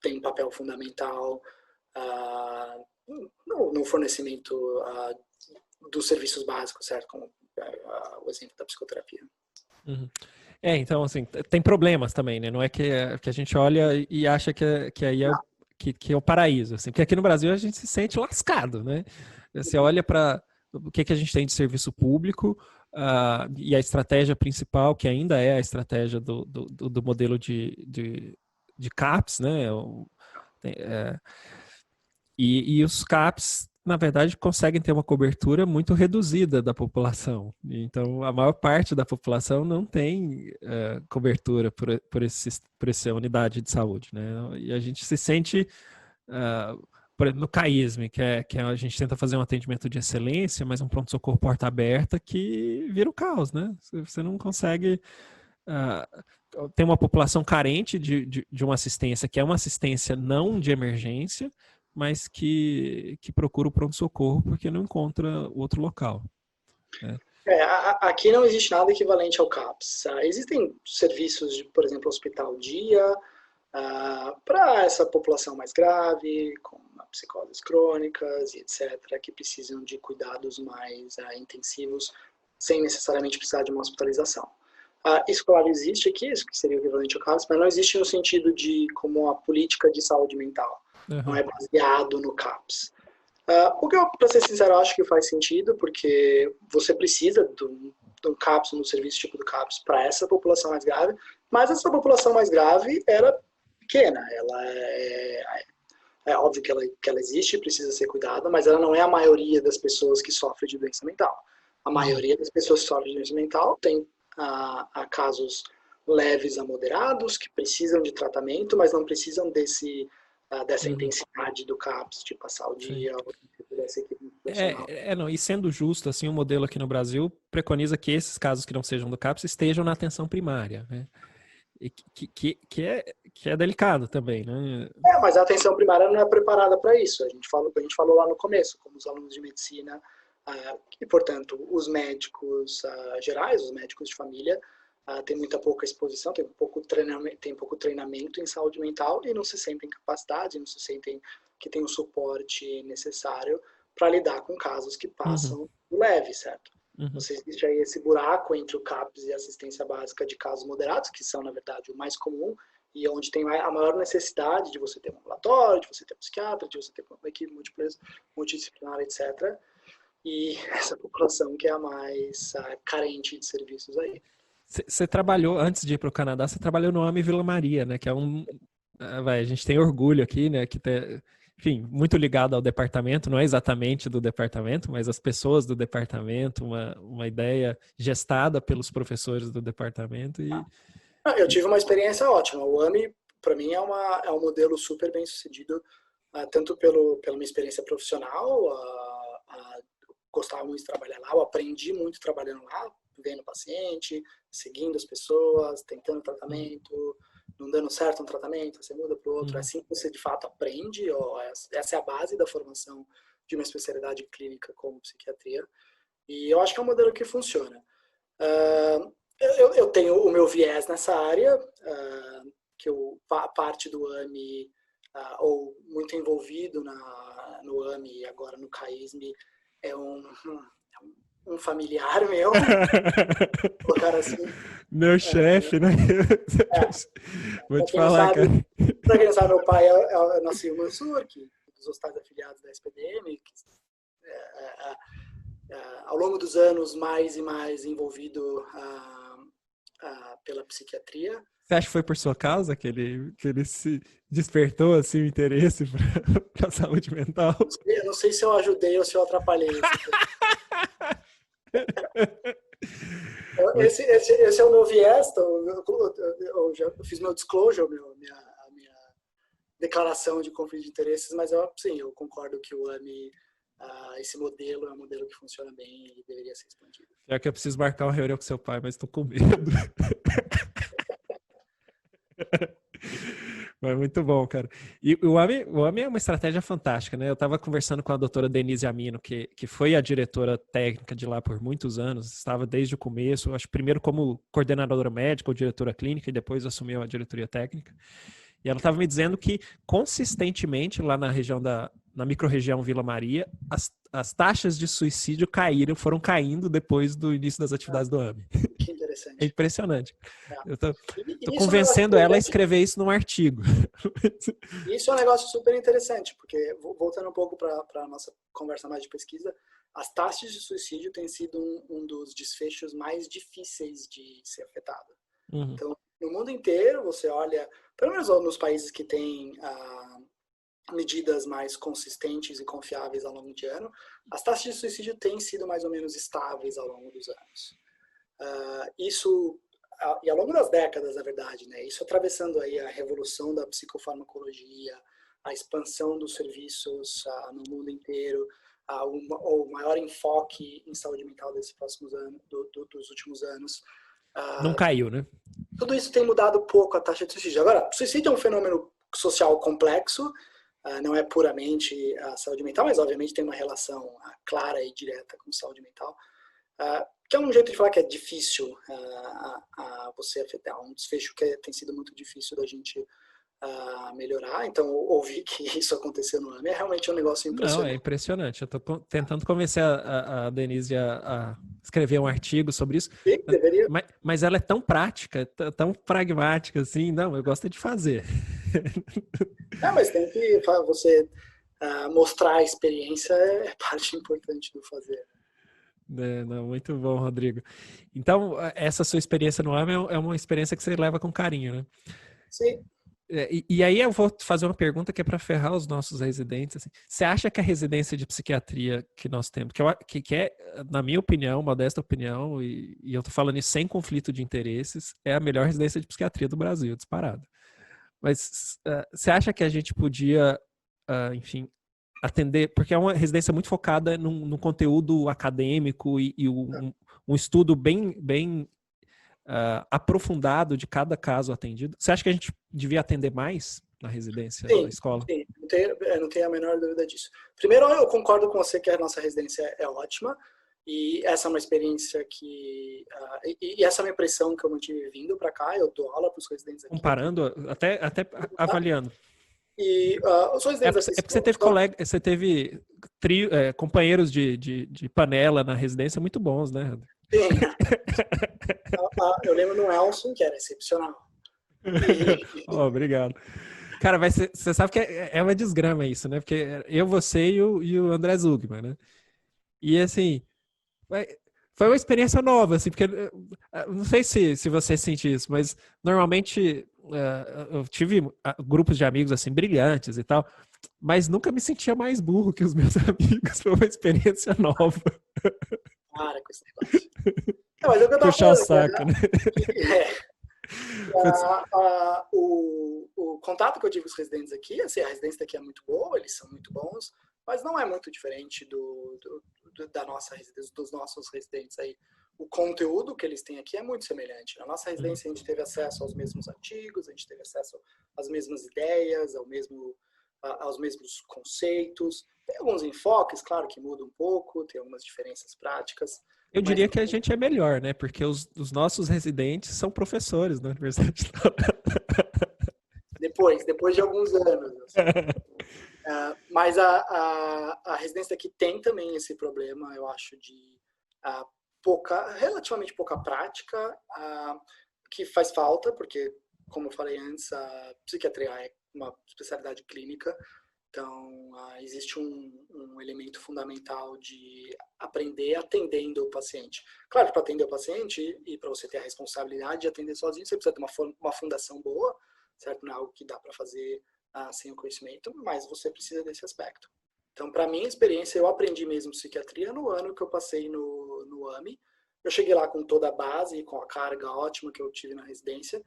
tem um papel fundamental no fornecimento dos serviços básicos, certo? Como o exemplo da psicoterapia. Uhum. Então, assim, tem problemas também, né? Não é que a gente olha e acha que aí é que é o paraíso, assim. Porque aqui no Brasil a gente se sente lascado, né? Você olha para o que a gente tem de serviço público e a estratégia principal, que ainda é a estratégia do modelo de CAPS, né? E os CAPs, na verdade, conseguem ter uma cobertura muito reduzida da população. Então, a maior parte da população não tem cobertura por essa unidade de saúde, né? E a gente se sente, por exemplo, no CAISM, que a gente tenta fazer um atendimento de excelência, mas um pronto-socorro porta aberta que vira o caos, né? Você não consegue ter uma população carente de uma assistência que é uma assistência não de emergência, mas que procura o pronto-socorro porque não encontra outro local. Né? Aqui não existe nada equivalente ao CAPS. Existem serviços de, por exemplo, hospital-dia, para essa população mais grave, com psicoses crônicas e etc., que precisam de cuidados mais intensivos, sem necessariamente precisar de uma hospitalização. Isso, claro, existe aqui, isso que seria o equivalente ao CAPS, mas não existe no sentido de como a política de saúde mental. não é baseado no CAPS. O que eu, para ser sincero, acho que faz sentido, porque você precisa de um CAPS, um serviço tipo do CAPS para essa população mais grave, mas essa população mais grave era pequena, ela é óbvio que ela existe e precisa ser cuidada, mas ela não é a maioria das pessoas que sofrem de doença mental. A maioria das pessoas que sofrem de doença mental tem casos leves a moderados, que precisam de tratamento, mas não precisam dessa intensidade do CAPS, de passar o dia, ou dessa equipe profissional. Não, e sendo justo, assim, o modelo aqui no Brasil preconiza que esses casos que não sejam do CAPS estejam na atenção primária, né? E que é delicado também, né? Mas a atenção primária não é preparada para isso. A gente falou lá no começo, como os alunos de medicina, e, portanto, os médicos gerais, os médicos de família, têm muita pouca exposição, tem pouco treinamento em saúde mental e não se sentem capacitados, não se sentem que tem o suporte necessário para lidar com casos que passam leve, certo? Você existe aí esse buraco entre o CAPS e a assistência básica de casos moderados, que são, na verdade, o mais comum, e onde tem a maior necessidade de você ter um ambulatório, de você ter um psiquiatra, de você ter uma equipe multidisciplinar, etc. E essa população que é a mais carente de serviços aí. Você trabalhou, antes de ir para o Canadá, você trabalhou no AME Vila Maria, né? Que é a gente tem orgulho aqui, né? Que enfim, muito ligado ao departamento, não é exatamente do departamento, mas as pessoas do departamento, uma ideia gestada pelos professores do departamento. Eu tive uma experiência ótima. O AME, para mim, é um modelo super bem sucedido, tanto pela minha experiência profissional, gostava muito de trabalhar lá, eu aprendi muito trabalhando lá, vendo o paciente, seguindo as pessoas, tentando tratamento, não dando certo um tratamento, você muda para o outro. É assim que você, de fato, aprende. Essa é a base da formação de uma especialidade clínica como psiquiatria. E eu acho que é um modelo que funciona. Eu tenho o meu viés nessa área, que parte do AME, ou muito envolvido no AME e agora no CAISME, é um familiar meu, colocar assim. Meu chefe, né? Vou te falar, cara. Para quem sabe, meu pai nasceu em Mansur, dos hospitais afiliados da SPDM, ao longo dos anos, mais e mais envolvido pela psiquiatria. Você acha que foi por sua causa que ele se despertou assim, o interesse para a saúde mental? Eu não sei se eu ajudei ou se eu atrapalhei. Esse é o meu viés. Então, eu já fiz meu disclosure, a minha declaração de conflito de interesses, mas sim, eu concordo que o AME, esse modelo é um modelo que funciona bem e deveria ser expandido. É que eu preciso marcar uma reunião com seu pai, mas estou com medo. Mas muito bom, cara. E o AME é uma estratégia fantástica, né? Eu estava conversando com a doutora Denise Amino, que foi a diretora técnica de lá por muitos anos, estava desde o começo, acho primeiro como coordenadora médica ou diretora clínica e depois assumiu a diretoria técnica. E ela estava me dizendo que consistentemente lá na microrregião Vila Maria, as taxas de suicídio foram caindo depois do início das atividades do AME. Que interessante. É impressionante. Eu tô convencendo ela a escrever isso num artigo. Isso é um negócio super interessante, porque, voltando um pouco para a nossa conversa mais de pesquisa, as taxas de suicídio têm sido um dos desfechos mais difíceis de ser afetado. Então, no mundo inteiro, você olha, pelo menos nos países que têm medidas mais consistentes e confiáveis ao longo de ano, as taxas de suicídio têm sido mais ou menos estáveis ao longo dos anos. E ao longo das décadas, na verdade, né? Isso atravessando aí a revolução da psicofarmacologia, a expansão dos serviços no mundo inteiro, o maior enfoque em saúde mental desses próximos anos, dos últimos anos. Não caiu, né? Tudo isso tem mudado pouco a taxa de suicídio. Agora, suicídio é um fenômeno social complexo, não é puramente a saúde mental, mas obviamente tem uma relação clara e direta com saúde mental, que é um jeito de falar que é difícil você afetar, um desfecho que tem sido muito difícil da gente melhorar. Então, ouvir que isso aconteceu no AME é realmente um negócio impressionante. Não, é impressionante. Eu estou tentando convencer a Denise a escrever um artigo sobre isso. Sim, deveria. Mas ela é tão prática, tão pragmática, assim. Não, eu gosto de fazer. Mas tem que você mostrar a experiência é parte importante do fazer. Não, muito bom, Rodrigo. Então, essa sua experiência no AME é uma experiência que você leva com carinho, né? Sim. E aí eu vou fazer uma pergunta que é para ferrar os nossos residentes. Assim. Você acha que a residência de psiquiatria que nós temos, que é, na minha opinião, modesta opinião, e eu tô falando isso sem conflito de interesses, é a melhor residência de psiquiatria do Brasil, disparado. Mas você acha que a gente podia, enfim, atender, porque é uma residência muito focada num conteúdo acadêmico e um estudo bem aprofundado de cada caso atendido. Você acha que a gente devia atender mais na residência, na escola? Sim, não tenho a menor dúvida disso. Primeiro, eu concordo com você que a nossa residência é ótima, e essa é uma experiência que... e essa é uma impressão que eu mantive vindo para cá, eu dou aula para os residentes aqui. Comparando, até avaliando. E os residentes aqui... porque você teve companheiros de panela na residência muito bons, né? Sim. Eu lembro do Nelson, que era excepcional. Obrigado. Cara, você sabe que é uma desgrama isso, né? Porque você e o André Zugman, né? E assim, foi uma experiência nova, assim, porque não sei se você sente isso, mas normalmente eu tive grupos de amigos assim brilhantes e tal, mas nunca me sentia mais burro que os meus amigos. Foi uma experiência nova. Para com esse negócio. Não, mas eu puxar o saco, né? O contato que eu tive com os residentes aqui, assim, a residência daqui é muito boa, eles são muito bons, mas não é muito diferente da nossa residência, dos nossos residentes aí. O conteúdo que eles têm aqui é muito semelhante. Na nossa residência a gente teve acesso aos mesmos artigos, a gente teve acesso às mesmas ideias, aos mesmos conceitos. Tem alguns enfoques, claro, que mudam um pouco, tem algumas diferenças práticas. Eu diria que a gente é melhor, né? Porque os nossos residentes são professores na universidade. Depois de alguns anos. Assim. Mas a residência aqui tem também esse problema, eu acho, de relativamente pouca prática, que faz falta, porque, como eu falei antes, a psiquiatria é uma especialidade clínica, então existe um elemento fundamental de aprender atendendo o paciente. Claro que para atender o paciente e para você ter a responsabilidade de atender sozinho, você precisa ter uma fundação boa, certo? Não é algo que dá para fazer sem o conhecimento, mas você precisa desse aspecto. Então, para minha experiência, eu aprendi mesmo psiquiatria no ano que eu passei no AME. Eu cheguei lá com toda a base e com a carga ótima que eu tive na residência,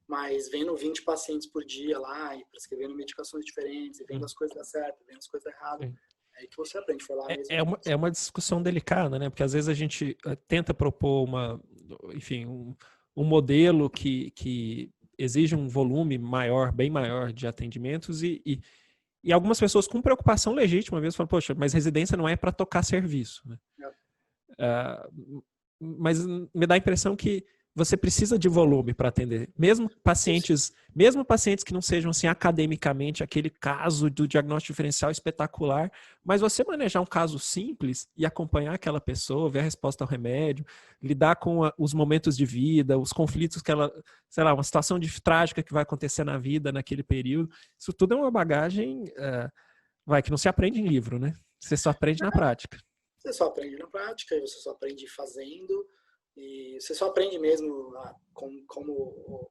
mas vendo 20 pacientes por dia lá e prescrevendo medicações diferentes, e vendo as coisas dar certo, vendo as coisas dar errado, é aí que você aprende. Foi lá mesmo. É uma discussão delicada, né? Porque às vezes a gente tenta propor um modelo que exige um volume maior, bem maior de atendimentos e algumas pessoas com preocupação legítima mesmo falam, poxa, mas residência não é para tocar serviço, né? Mas me dá a impressão que você precisa de volume para atender. Mesmo pacientes que não sejam assim academicamente aquele caso do diagnóstico diferencial espetacular, mas você manejar um caso simples e acompanhar aquela pessoa, ver a resposta ao remédio, lidar com os momentos de vida, os conflitos que ela, sei lá, uma situação trágica que vai acontecer na vida naquele período, isso tudo é uma bagagem que não se aprende em livro, né? Você só aprende na prática. Você só aprende na prática, e você só aprende fazendo. E você só aprende mesmo como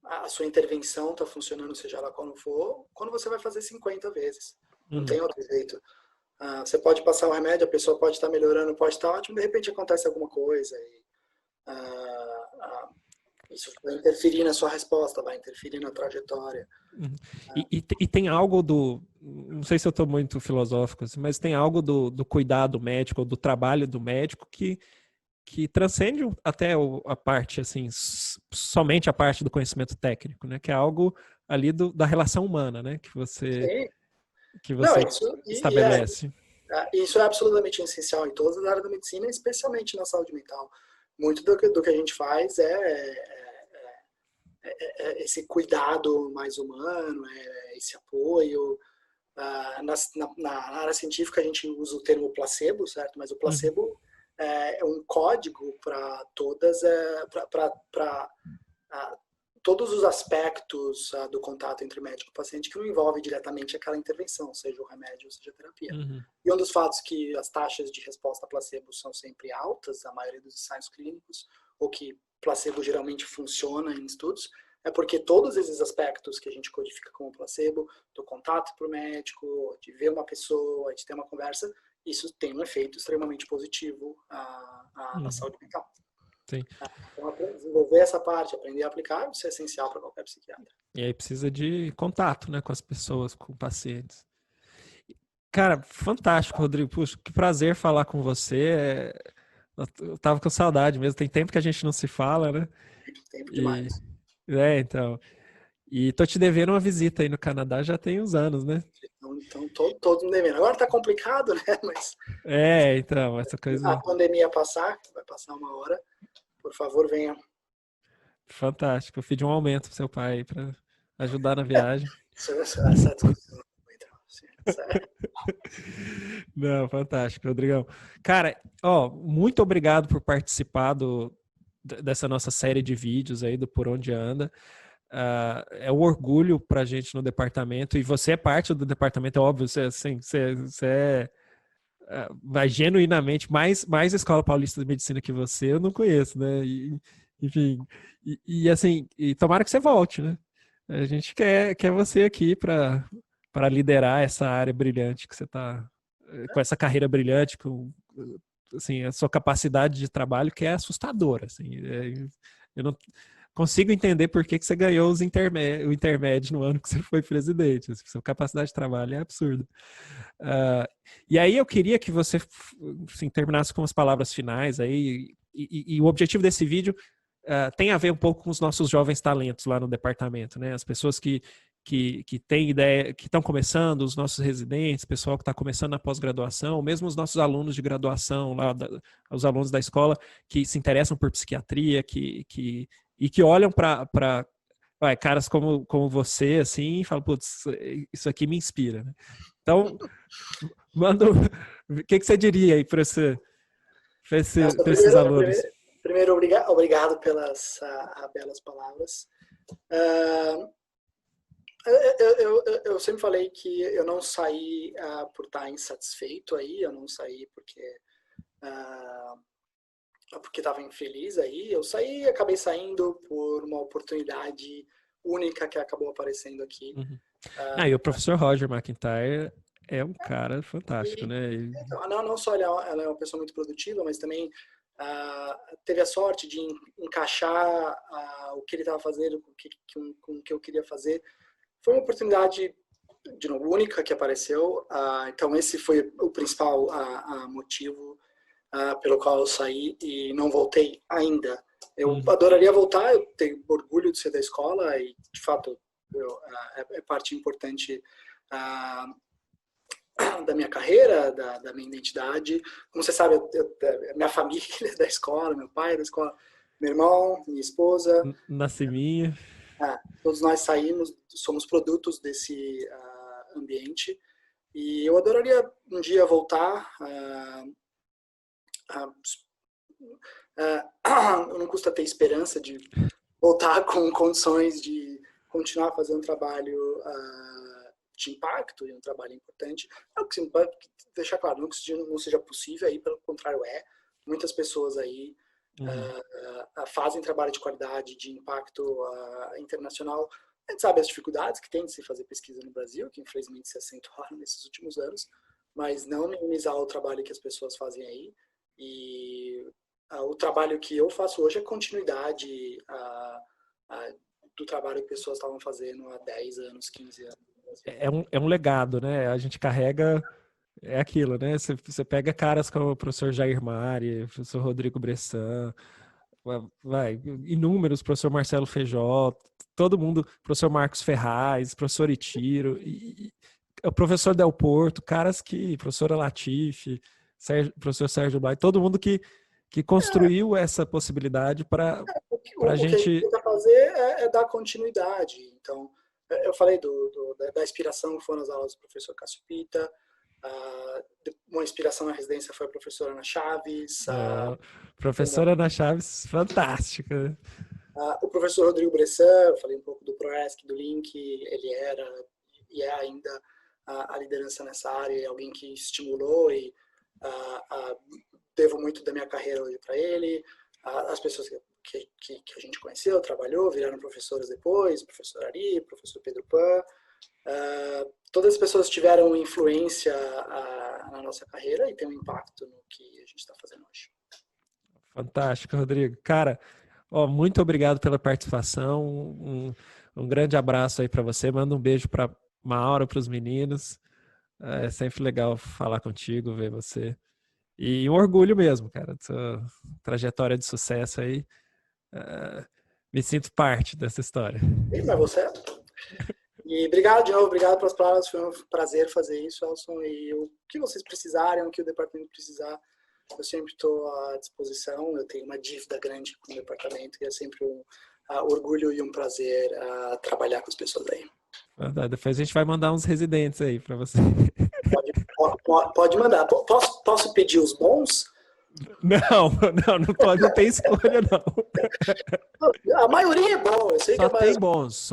a sua intervenção está funcionando, seja lá quando for, quando você vai fazer 50 vezes. Não tem outro jeito. Você pode passar o remédio, a pessoa pode estar melhorando, pode estar ótimo, de repente acontece alguma coisa. Isso vai interferir na sua resposta, vai interferir na trajetória. E tem algo não sei se eu estou muito filosófico, mas tem algo do cuidado médico, ou do trabalho do médico que transcende até a parte, assim, somente a parte do conhecimento técnico, né? Que é algo ali da relação humana, né? Que você estabelece. Isso é absolutamente essencial em todas as áreas da medicina, especialmente na saúde mental. Muito do que a gente faz é esse cuidado mais humano, esse apoio. Na área científica a gente usa o termo placebo, certo? Mas o placebo é um código para todas, para todos os aspectos do contato entre médico e paciente que não envolve diretamente aquela intervenção, seja o remédio ou seja a terapia. E um dos fatos que as taxas de resposta a placebo são sempre altas, a maioria dos ensaios clínicos, ou que placebo geralmente funciona em estudos, é porque todos esses aspectos que a gente codifica como placebo, do contato para o médico, de ver uma pessoa, de ter uma conversa, isso tem um efeito extremamente positivo na saúde mental. Sim. Então, desenvolver essa parte, aprender a aplicar, isso é essencial para qualquer psiquiatra. E aí precisa de contato, né, com as pessoas, com pacientes. Cara, fantástico, Rodrigo. Puxa, que prazer falar com você. Eu tava com saudade mesmo. Tem tempo que a gente não se fala, né? Tempo demais. Então. E tô te devendo uma visita aí no Canadá já tem uns anos, né? Então todos me devendo. Agora tá complicado, né? Mas então, essa coisa... a pandemia passar, vai passar uma hora, por favor, venha. Fantástico. Eu pedi um aumento pro seu pai aí pra ajudar na viagem. Essa discussão. Não, fantástico, Rodrigão. Cara, muito obrigado por participar dessa nossa série de vídeos aí do Por Onde Anda. É um orgulho pra gente no departamento, e você é parte do departamento, é óbvio, você vai genuinamente mais Escola Paulista de Medicina que você, eu não conheço, né? Enfim, assim, tomara que você volte, né? A gente quer você aqui para liderar essa área brilhante que você está, com essa carreira brilhante, com assim, a sua capacidade de trabalho que é assustadora. Assim, eu não consigo entender por que você ganhou o intermédio no ano que você foi presidente. Assim, sua capacidade de trabalho é absurda. E aí eu queria que você assim, terminasse com as palavras finais aí, e o objetivo desse vídeo tem a ver um pouco com os nossos jovens talentos lá no departamento, né? As pessoas que têm ideia, que estão começando, os nossos residentes, pessoal que está começando na pós-graduação, mesmo os nossos alunos de graduação, os alunos da escola que se interessam por psiquiatria, e que olham para caras como você, assim, e falam, putz, isso aqui me inspira, né? Então, o que você diria aí para esses alunos? Primeiro, obrigado pelas belas palavras. Eu sempre falei que eu não saí por estar insatisfeito aí, eu não saí porque estava infeliz aí, acabei saindo por uma oportunidade única que acabou aparecendo aqui. E o professor Roger McIntyre é um cara fantástico, né? Então, não só ela é uma pessoa muito produtiva, mas também teve a sorte de encaixar o que ele estava fazendo com o que eu queria fazer. Foi uma oportunidade, de novo, única que apareceu. Então, esse foi o principal motivo pelo qual eu saí e não voltei ainda. Eu adoraria voltar, eu tenho orgulho de ser da escola e, de fato, é parte importante da minha carreira, da minha identidade. Como você sabe, minha família é da escola, meu pai é da escola, meu irmão, minha esposa. Nasciminha. Todos nós somos produtos desse ambiente. E eu adoraria um dia voltar. Não custa ter esperança de voltar com condições de continuar fazendo um trabalho de impacto e um trabalho importante. Não que deixar claro, não que não seja possível, aí pelo contrário muitas pessoas aí fazem trabalho de qualidade, de impacto internacional. A gente sabe as dificuldades que tem de se fazer pesquisa no Brasil, que infelizmente se acentuaram nesses últimos anos, mas não minimizar o trabalho que as pessoas fazem aí. E o trabalho que eu faço hoje é continuidade do trabalho que pessoas estavam fazendo há 10 anos, 15 anos. É um legado, né? A gente carrega, é aquilo, né? Você pega caras como o professor Jair Mari, o professor Rodrigo Bressan, inúmeros, professor Marcelo Feijó, todo mundo, professor Marcos Ferraz, professor Itiro, e o professor Del Porto, caras professora Latifi, professor Sérgio Blay, todo mundo que construiu essa possibilidade para a gente... O que a gente tenta fazer é dar continuidade. Então, eu falei da inspiração que foram as aulas do professor Cássio Pita, uma inspiração na residência foi a professora Ana Chaves. Professora Ana Chaves, fantástica. O professor Rodrigo Bressan, eu falei um pouco do ProESC, do Link, ele era e é ainda a liderança nessa área, e alguém que estimulou e devo muito da minha carreira hoje para ele. As pessoas que a gente conheceu, trabalhou, viraram professores depois, professor Ari, professor Pedro Pan. Todas as pessoas tiveram influência na nossa carreira e tem um impacto no que a gente está fazendo hoje. Fantástico, Rodrigo. Cara, muito obrigado pela participação. Um grande abraço aí para você. Manda um beijo para Mauro, para os meninos. É sempre legal falar contigo, ver você. E um orgulho mesmo, cara, sua trajetória de sucesso aí. Me sinto parte dessa história. Mas você. E obrigado de novo, obrigado pelas palavras. Foi um prazer fazer isso, Elson. E o que vocês precisarem, o que o departamento precisar, eu sempre estou à disposição. Eu tenho uma dívida grande com o departamento e é sempre um orgulho e um prazer trabalhar com as pessoas aí. Depois a gente vai mandar uns residentes aí para você. Pode mandar. Posso pedir os bons? Não pode, não tem escolha, não. A maioria é bom. Eu sei só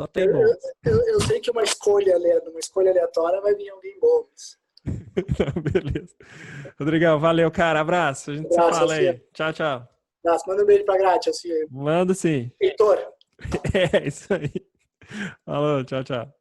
tem bons. Eu sei que uma escolha aleatória vai vir alguém bom. Beleza. Rodrigão, valeu, cara. Abraço. A gente se fala aí. Tchau, tchau. Abraço. Manda um beijo pra Gratia. Assim. Manda sim. Heitor. É, isso aí. Falou, tchau, tchau.